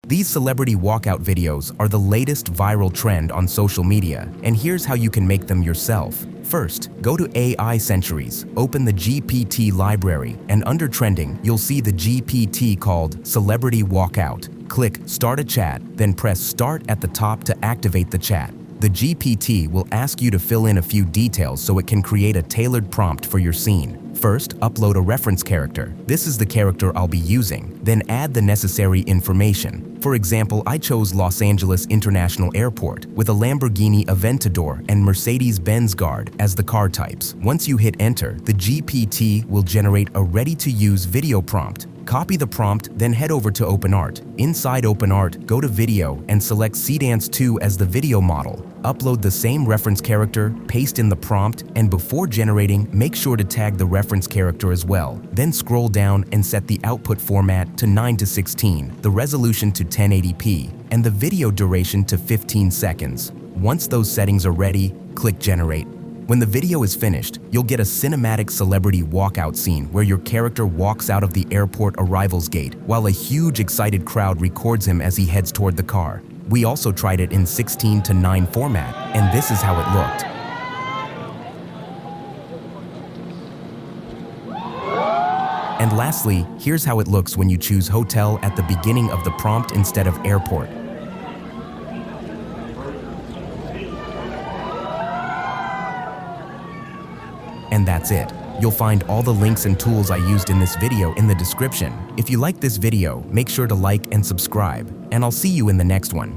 These celebrity walkout videos are the latest viral trend on social media, and here's how you can make them yourself. First, go to AI Centuries, open the GPT library, and under Trending, you'll see the GPT called Celebrity Walkout. Click Start a Chat, then press Start at the top to activate the chat. The GPT will ask you to fill in a few details so it can create a tailored prompt for your scene. First, upload a reference character. This is the character I'll be using. Then add the necessary information. For example, I chose Los Angeles International Airport with a Lamborghini Aventador and Mercedes-Benz Guard as the car types. Once you hit enter, the GPT will generate a ready-to-use video prompt. Copy the prompt, then head over to OpenArt. Inside OpenArt, go to Video and select Seedance 2 as the video model. Upload the same reference character, paste in the prompt, and before generating, make sure to tag the reference character as well. Then scroll down and set the output format to 9:16, the resolution to 1080p, and the video duration to 15 seconds. Once those settings are ready, click Generate. When the video is finished, you'll get a cinematic celebrity walkout scene where your character walks out of the airport arrivals gate while a huge excited crowd records him as he heads toward the car. We also tried it in 16:9 format, and this is how it looked. And lastly, here's how it looks when you choose hotel at the beginning of the prompt instead of airport. And that's it. You'll find all the links and tools I used in this video in the description. If you like this video, make sure to like and subscribe, and I'll see you in the next one.